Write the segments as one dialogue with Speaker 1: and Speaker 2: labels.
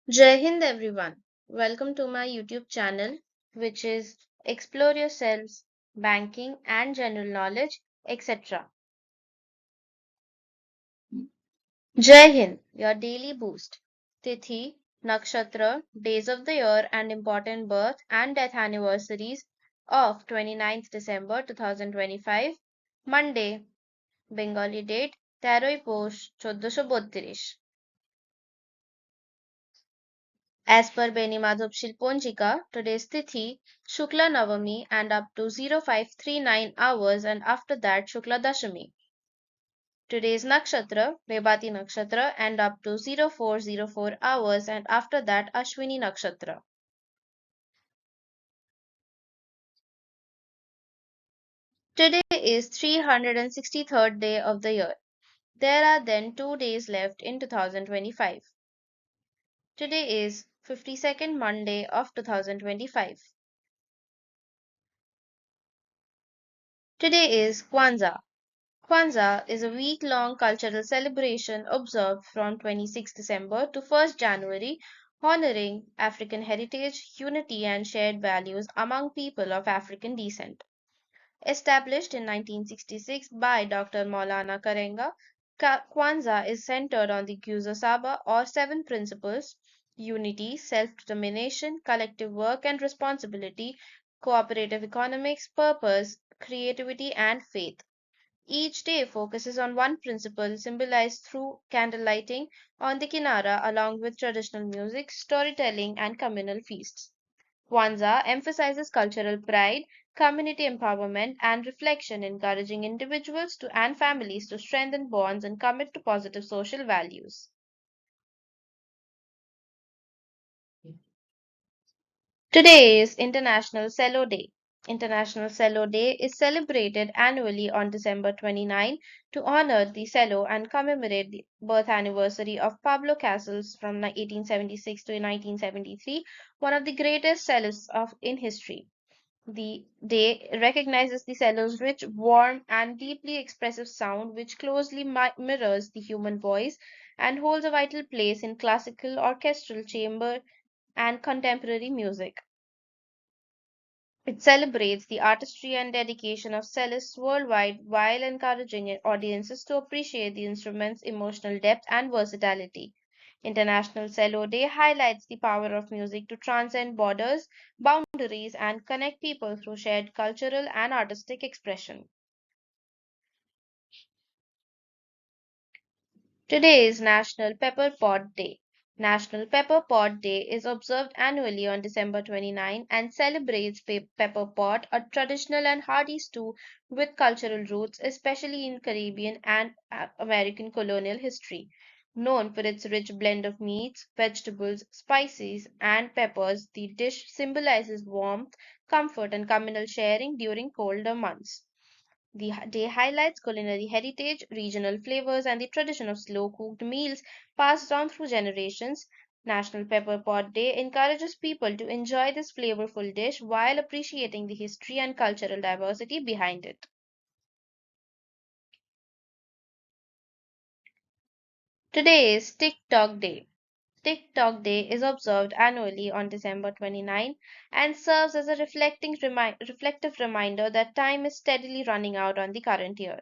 Speaker 1: Jai Hind everyone. Welcome to my YouTube channel, which is Explore Yourselves, Banking and General Knowledge, etc. Jai Hind, your daily boost. Tithi, Nakshatra, days of the year and important birth and death anniversaries of 29th December 2025, Monday, Bengali date 13 Posh 1432. As per Beni Madhav Shilponjika, today's Tithi, Shukla Navami and up to 0539 hours and after that Shukla Dashami. Today's Nakshatra, Rebati Nakshatra and up to 0404 hours and after that Ashwini Nakshatra. Today is 363rd day of the year. There are then 2 days left in 2025. Today is 52nd Monday of 2025. Today is Kwanzaa. Kwanzaa is a week-long cultural celebration observed from 26 December to 1st January, honoring African heritage, unity, and shared values among people of African descent. Established in 1966 by Dr. Maulana Karenga, Kwanzaa is centered on the Guzo Saba or seven principles: unity, self-determination, collective work and responsibility, cooperative economics, purpose, creativity, and faith. Each day focuses on one principle symbolized through candlelighting on the Kinara along with traditional music, storytelling, and communal feasts. Kwanzaa emphasizes cultural pride, community empowerment, and reflection, encouraging individuals and families to strengthen bonds and commit to positive social values. Today is International Cello Day. International Cello Day is celebrated annually on December 29 to honor the cello and commemorate the birth anniversary of Pablo Casals from 1876 to 1973, one of the greatest cellists in history. The day recognizes the cello's rich, warm, and deeply expressive sound, which closely mirrors the human voice and holds a vital place in classical, orchestral, chamber, and contemporary music. It celebrates the artistry and dedication of cellists worldwide while encouraging audiences to appreciate the instrument's emotional depth and versatility. International Cello Day highlights the power of music to transcend borders, boundaries, and connect people through shared cultural and artistic expression. Today is National Pepper Pot Day. National Pepper Pot Day is observed annually on December 29 and celebrates pepper pot, a traditional and hearty stew with cultural roots, especially in Caribbean and American colonial history. Known for its rich blend of meats, vegetables, spices, and peppers, the dish symbolizes warmth, comfort, and communal sharing during colder months. The day highlights culinary heritage, regional flavors, and the tradition of slow cooked meals passed down through generations. National Pepper Pot Day encourages people to enjoy this flavorful dish while appreciating the history and cultural diversity behind it. Today is TikTok Day. TikTok Day is observed annually on December 29 and serves as a reflective reminder that time is steadily running out on the current year.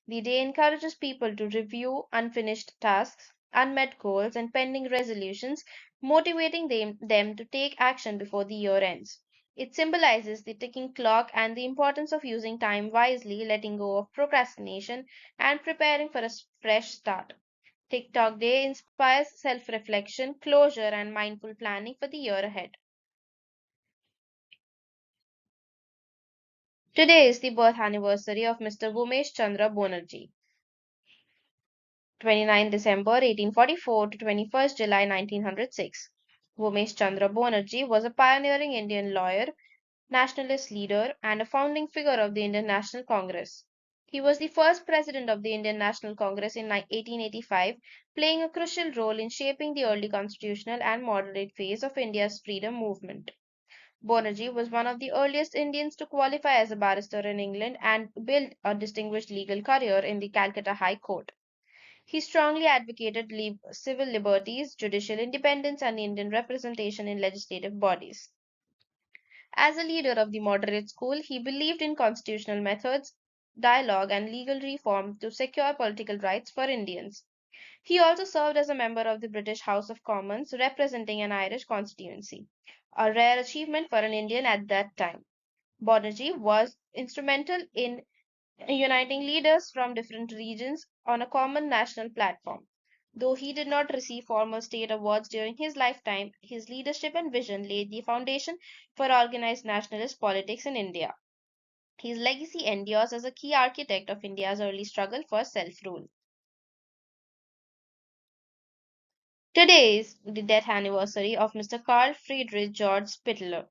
Speaker 1: The day encourages people to review unfinished tasks, unmet goals, and pending resolutions, motivating them to take action before the year ends. It symbolizes the ticking clock and the importance of using time wisely, letting go of procrastination, and preparing for a fresh start. TikTok Day inspires self reflection, closure, and mindful planning for the year ahead. Today is the birth anniversary of Mr. Umesh Chandra Banerjee, 29 December 1844 to 21st July 1906. Umesh Chandra Banerjee was a pioneering Indian lawyer, nationalist leader, and a founding figure of the Indian National Congress. He was the first president of the Indian National Congress in 1885, playing a crucial role in shaping the early constitutional and moderate phase of India's freedom movement. Banerjee was one of the earliest Indians to qualify as a barrister in England and build a distinguished legal career in the Calcutta High Court. He strongly advocated civil liberties, judicial independence, and Indian representation in legislative bodies. As a leader of the moderate school, he believed in constitutional methods, dialogue, and legal reform to secure political rights for Indians. He also served as a member of the British House of Commons, representing an Irish constituency, a rare achievement for an Indian at that time. Banerjee was instrumental in uniting leaders from different regions on a common national platform. Though he did not receive formal state awards during his lifetime, his leadership and vision laid the foundation for organized nationalist politics in India. His legacy endures as a key architect of India's early struggle for self rule. Today is the death anniversary of Mr. Carl Friedrich Georg Spittler,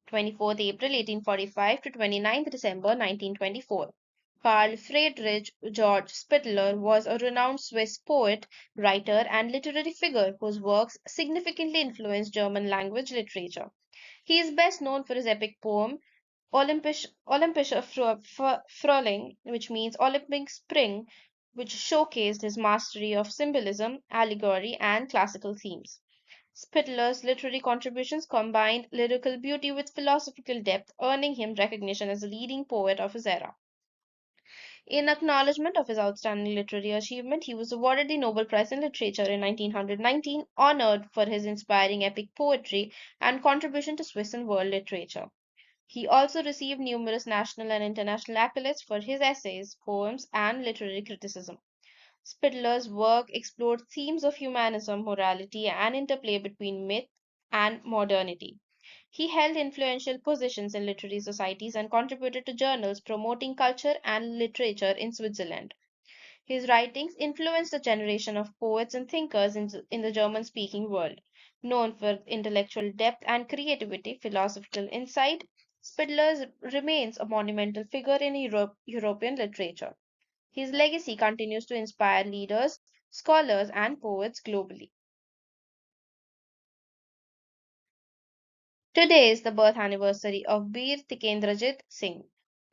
Speaker 1: 24th April 1845 to 29th December 1924. Carl Friedrich Georg Spittler was a renowned Swiss poet, writer, and literary figure whose works significantly influenced German language literature. He is best known for his epic poem Olympische Frühling, which means Olympic Spring, which showcased his mastery of symbolism, allegory, and classical themes. Spittler's literary contributions combined lyrical beauty with philosophical depth, earning him recognition as a leading poet of his era. In acknowledgement of his outstanding literary achievement, he was awarded the Nobel Prize in Literature in 1919, honored for his inspiring epic poetry and contribution to Swiss and world literature. He also received numerous national and international accolades for his essays, poems, and literary criticism. Spitler's work explored themes of humanism, morality, and interplay between myth and modernity. He held influential positions in literary societies and contributed to journals promoting culture and literature in Switzerland. His writings influenced a generation of poets and thinkers in the German speaking world. Known for intellectual depth and creativity, philosophical insight, Spitler remains a monumental figure in European literature. His legacy continues to inspire leaders, scholars, and poets globally. Today is the birth anniversary of Bir Tikendrajit Singh,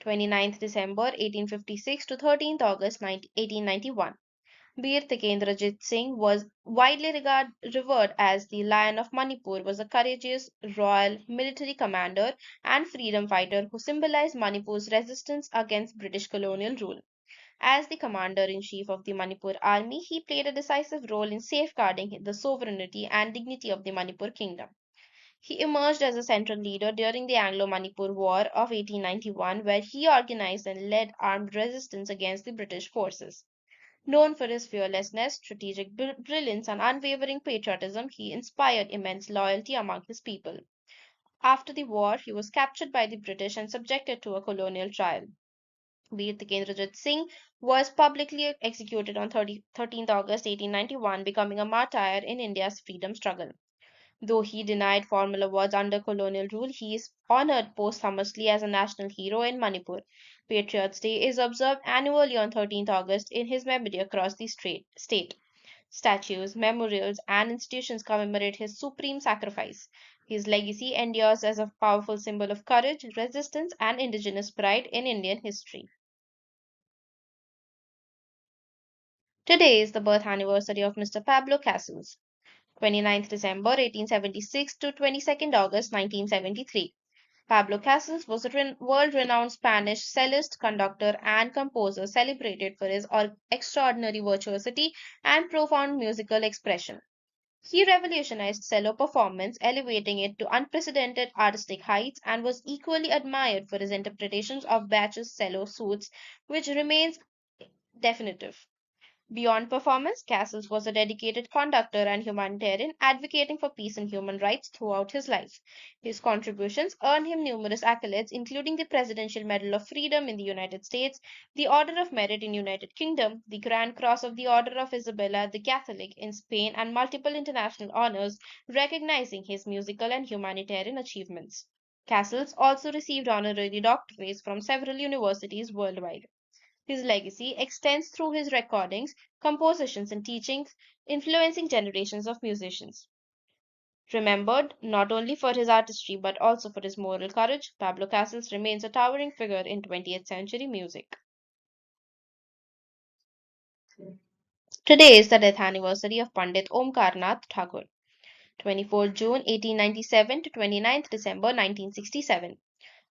Speaker 1: 29th December 1856 to 13th August 1891. Bir Tikendrajit Singh was widely revered as the Lion of Manipur, was a courageous royal military commander and freedom fighter who symbolized Manipur's resistance against British colonial rule. As the commander in chief of the Manipur army, he played a decisive role in safeguarding the sovereignty and dignity of the Manipur kingdom. He emerged as a central leader during the Anglo Manipur War of 1891, where he organized and led armed resistance against the British forces. Known for his fearlessness, strategic brilliance, and unwavering patriotism, he inspired immense loyalty among his people. After the war, he was captured by the British and subjected to a colonial trial. Veer Tikendrajit Singh was publicly executed on 13th August 1891, becoming a martyr in India's freedom struggle. Though he denied formal awards under colonial rule, he is honored posthumously as a national hero in Manipur. Patriots' Day is observed annually on 13th August in his memory across the state. Statues, memorials, and institutions commemorate his supreme sacrifice. His legacy endures as a powerful symbol of courage, resistance, and indigenous pride in Indian history. Today is the birth anniversary of Mr. Pablo Casals, 29th December 1876 to 22nd August 1973. Pablo Casals was a world-renowned Spanish cellist, conductor, and composer celebrated for his extraordinary virtuosity and profound musical expression. He revolutionized cello performance, elevating it to unprecedented artistic heights, and was equally admired for his interpretations of Bach's cello suites, which remains definitive. Beyond performance, Castles was a dedicated conductor and humanitarian, advocating for peace and human rights throughout his life. His contributions earned him numerous accolades, including the Presidential Medal of Freedom in the United States, the Order of Merit in United Kingdom, the Grand Cross of the Order of Isabella the Catholic in Spain, and multiple international honors recognizing his musical and humanitarian achievements. Castles also received honorary doctorates from several universities worldwide. His legacy extends through his recordings, compositions, and teachings, influencing generations of musicians. Remembered not only for his artistry but also for his moral courage, Pablo Casals remains a towering figure in 20th century music. Today is the death anniversary of Pandit Omkarnath Thakur, 24th June 1897 to 29th December 1967.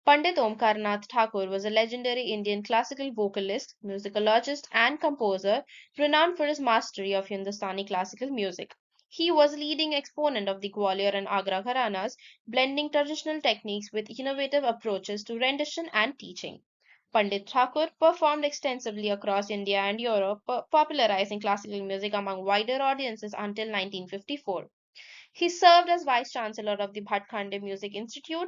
Speaker 1: Pandit Omkarnath Thakur was a legendary Indian classical vocalist, musicologist, and composer renowned for his mastery of Hindustani classical music. He was a leading exponent of the Gwalior and Agra Gharanas, blending traditional techniques with innovative approaches to rendition and teaching. Pandit Thakur performed extensively across India and Europe, popularizing classical music among wider audiences until 1954. He served as Vice Chancellor of the Bhatkhande Music Institute,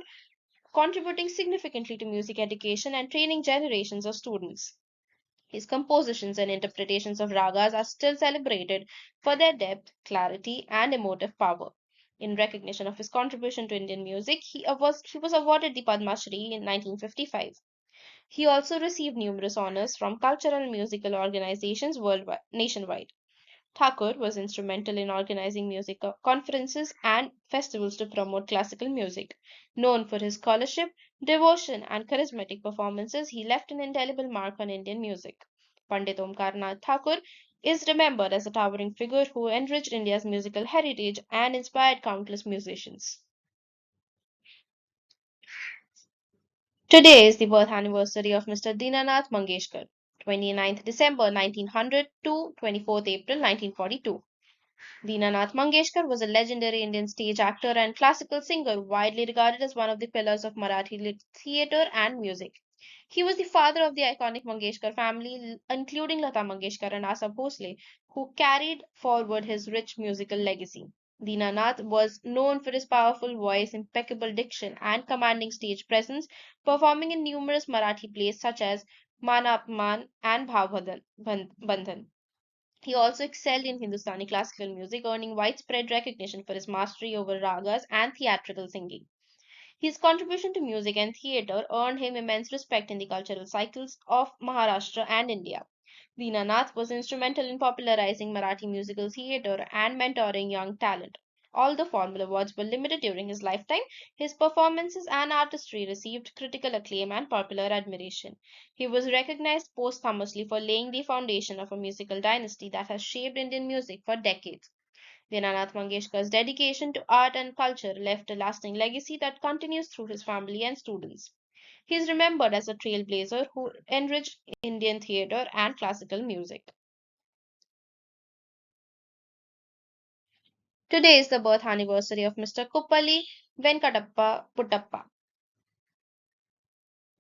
Speaker 1: contributing significantly to music education and training generations of students. His compositions and interpretations of ragas are still celebrated for their depth, clarity, and emotive power. In recognition of his contribution to Indian music, he was awarded the Padma Shri in 1955. He also received numerous honors from cultural and musical organizations nationwide. Thakur was instrumental in organizing music conferences and festivals to promote classical music. Known for his scholarship, devotion, and charismatic performances, he left an indelible mark on Indian music. Pandit Omkarnath Thakur is remembered as a towering figure who enriched India's musical heritage and inspired countless musicians. Today is the birth anniversary of Mr. Dinanath Mangeshkar, 29th December 1900 to 24th April 1942. Dinanath Mangeshkar was a legendary Indian stage actor and classical singer, widely regarded as one of the pillars of Marathi theatre and music. He was the father of the iconic Mangeshkar family, including Lata Mangeshkar and Asa Bhosle, who carried forward his rich musical legacy. Dinanath was known for his powerful voice, impeccable diction, and commanding stage presence, performing in numerous Marathi plays such as Mana Apman and Bandhan. He also excelled in Hindustani classical music, earning widespread recognition for his mastery over ragas and theatrical singing. His contribution to music and theatre earned him immense respect in the cultural cycles of Maharashtra and India. Dinanath was instrumental in popularizing Marathi musical theatre and mentoring young talent. Although formal awards were limited during his lifetime, his performances and artistry received critical acclaim and popular admiration. He was recognized posthumously for laying the foundation of a musical dynasty that has shaped Indian music for decades. Dinanath Mangeshkar's dedication to art and culture left a lasting legacy that continues through his family and students. He is remembered as a trailblazer who enriched Indian theatre and classical music. Today is the birth anniversary of Mr. Kuppali Venkatappa Puttappa,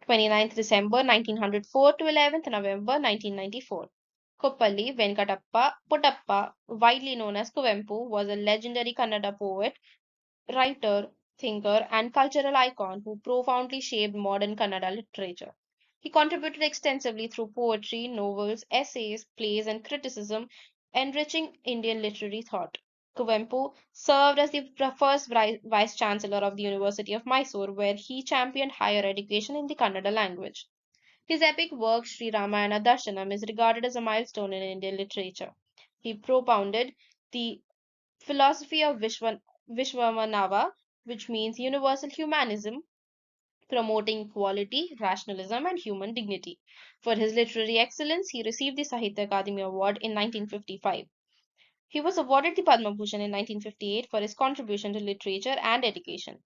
Speaker 1: 29th December 1904 to 11th November 1994. Kuppali Venkatappa Puttappa, widely known as Kuvempu, was a legendary Kannada poet, writer, thinker, and cultural icon who profoundly shaped modern Kannada literature. He contributed extensively through poetry, novels, essays, plays, and criticism, enriching Indian literary thought. Kuvempu served as the first vice chancellor of the University of Mysore, where he championed higher education in the Kannada language. His epic work, Sri Ramayana Darshanam, is regarded as a milestone in Indian literature. He propounded the philosophy of Vishwamanava, which means universal humanism, promoting equality, rationalism, and human dignity. For his literary excellence, he received the Sahitya Akademi Award in 1955. He was awarded the Padma Bhushan in 1958 for his contribution to literature and education.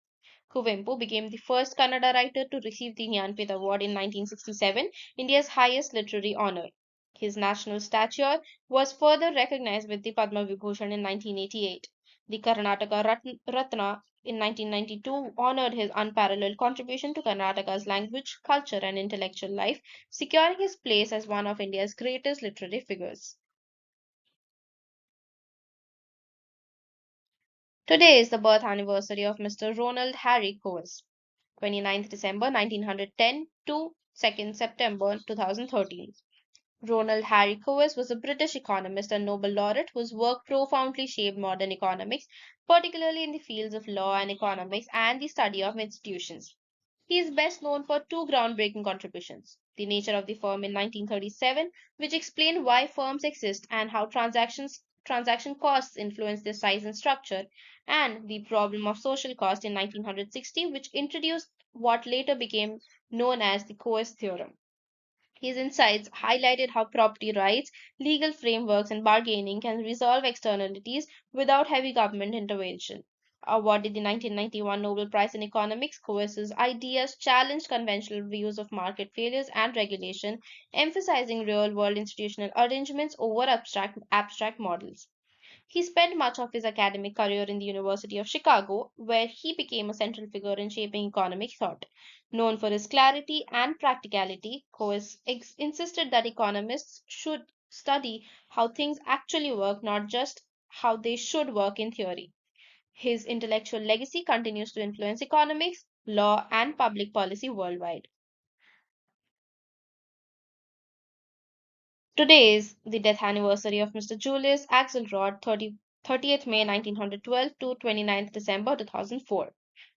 Speaker 1: Kuvempu became the first Kannada writer to receive the Jnanpith Award in 1967, India's highest literary honor. His national stature was further recognized with the Padma Vibhushan in 1988. The Karnataka Ratna in 1992 honored his unparalleled contribution to Karnataka's language, culture, and intellectual life, securing his place as one of India's greatest literary figures. Today is the birth anniversary of Mr. Ronald Harry Coase, 29th December 1910 to 2nd September 2013. Ronald Harry Coase was a British economist and Nobel laureate whose work profoundly shaped modern economics, particularly in the fields of law and economics and the study of institutions. He is best known for two groundbreaking contributions: The Nature of the Firm in 1937, which explained why firms exist and how transaction costs influence their size and structure, and The Problem of Social Cost in 1960, which introduced what later became known as the Coase theorem. His insights highlighted how property rights, legal frameworks, and bargaining can resolve externalities without heavy government intervention. Awarded the 1991 Nobel Prize in Economics, Coese's ideas challenged conventional views of market failures and regulation, emphasizing real world institutional arrangements over abstract models. He spent much of his academic career in the University of Chicago, where he became a central figure in shaping economic thought. Known for his clarity and practicality, Coase insisted that economists should study how things actually work, not just how they should work in theory. His intellectual legacy continues to influence economics, law, and public policy worldwide. Today is the death anniversary of Mr. Julius Axelrod, 30th May 1912 to 29th December 2004.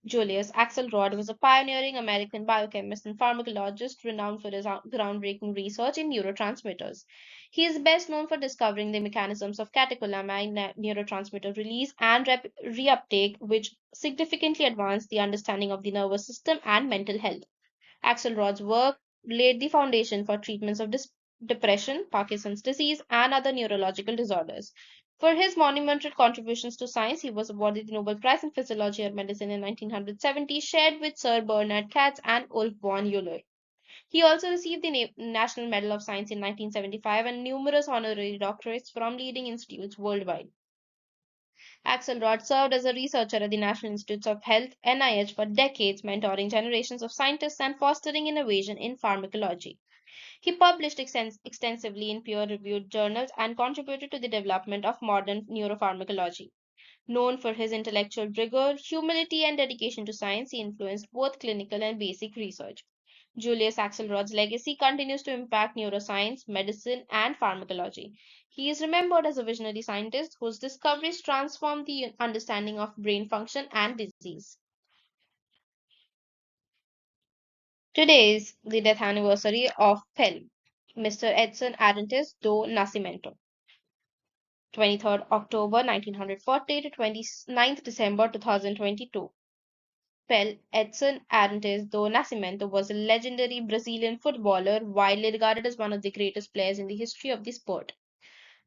Speaker 1: Julius Axelrod was a pioneering American biochemist and pharmacologist renowned for his groundbreaking research in neurotransmitters. He is best known for discovering the mechanisms of catecholamine neurotransmitter release and reuptake, which significantly advanced the understanding of the nervous system and mental health. Axelrod's work laid the foundation for treatments of depression, Parkinson's disease, and other neurological disorders. For his monumental contributions to science, he was awarded the Nobel Prize in Physiology or Medicine in 1970, shared with Sir Bernard Katz and Ulf von Euler. He also received the National Medal of Science in 1975 and numerous honorary doctorates from leading institutes worldwide. Axelrod served as a researcher at the National Institutes of Health (NIH) for decades, mentoring generations of scientists and fostering innovation in pharmacology. He published extensively in peer-reviewed journals and contributed to the development of modern neuropharmacology. Known for his intellectual rigor, humility, and dedication to science, he influenced both clinical and basic research. Julius Axelrod's legacy continues to impact neuroscience, medicine, and pharmacology. He is remembered as a visionary scientist whose discoveries transformed the understanding of brain function and disease. Today is the death anniversary of Pell, Mr. Edson Arantes do Nascimento, 23rd October 1940 to 29th December 2022. Pell Edson Arantes do Nascimento was a legendary Brazilian footballer, widely regarded as one of the greatest players in the history of the sport.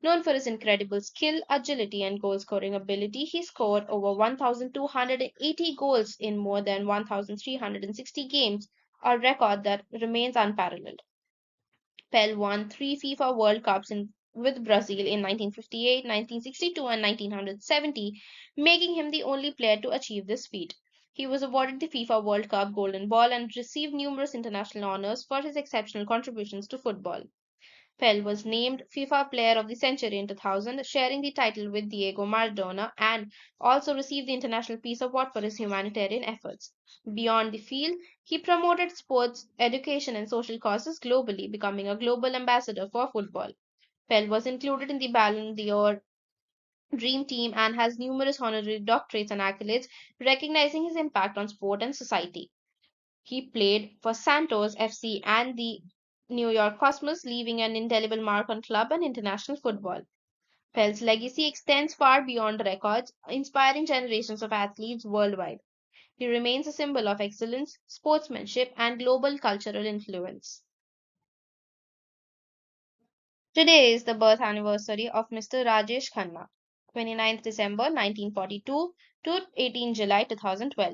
Speaker 1: Known for his incredible skill, agility, and goal scoring ability, he scored over 1,280 goals in more than 1,360 games, a record that remains unparalleled. Pell won three FIFA World Cups with Brazil in 1958, 1962, and 1970, making him the only player to achieve this feat. He was awarded the FIFA World Cup Golden Ball and received numerous international honors for his exceptional contributions to football. Pell was named FIFA Player of the Century in 2000, sharing the title with Diego Maradona, and also received the International Peace Award for his humanitarian efforts. Beyond the field, he promoted sports, education, and social causes globally, becoming a global ambassador for football. Pell was included in the Ballon d'Or Dream Team and has numerous honorary doctorates and accolades recognizing his impact on sport and society. He played for Santos FC and the New York Cosmos, leaving an indelible mark on club and international football. Pell's legacy extends far beyond records, inspiring generations of athletes worldwide. He remains a symbol of excellence, sportsmanship, and global cultural influence. Today is the birth anniversary of Mr. Rajesh Khanna, 29th December 1942 to 18 July 2012.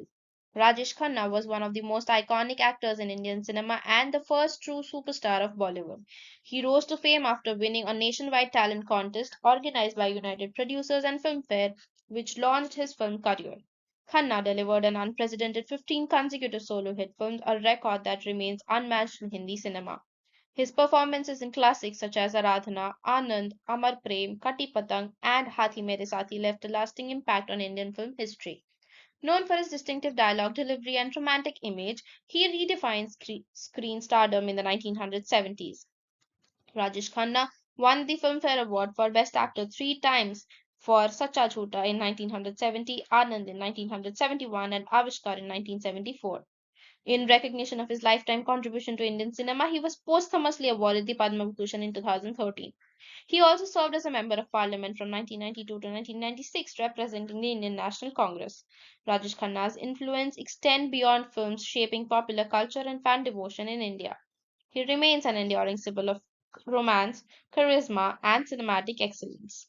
Speaker 1: Rajesh Khanna was one of the most iconic actors in Indian cinema and the first true superstar of Bollywood. He rose to fame after winning a nationwide talent contest organized by United Producers and Filmfare, which launched his film career. Khanna delivered an unprecedented 15 consecutive solo hit films, a record that remains unmatched in Hindi cinema. His performances in classics such as Aradhana, Anand, Amar Prem, Kati Patang, and Hathi Mere Sathi left a lasting impact on Indian film history. Known for his distinctive dialogue delivery and romantic image, he redefined screen stardom in the 1970s. Rajesh Khanna won the Filmfare Award for Best Actor three times for Sacha Jhoota in 1970, Anand in 1971, and Avishkar in 1974. In recognition of his lifetime contribution to Indian cinema, he was posthumously awarded the Padma Bhushan in 2013. He also served as a member of parliament from 1992 to 1996, representing the Indian National Congress. Rajesh Khanna's influence extends beyond films, shaping popular culture and fan devotion in India. He remains an enduring symbol of romance, charisma, and cinematic excellence.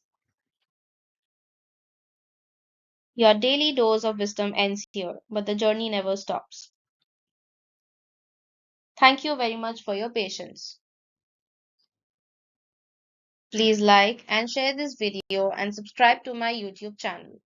Speaker 1: Your daily dose of wisdom ends here, but the journey never stops. Thank you very much for your patience. Please like and share this video and subscribe to my YouTube channel.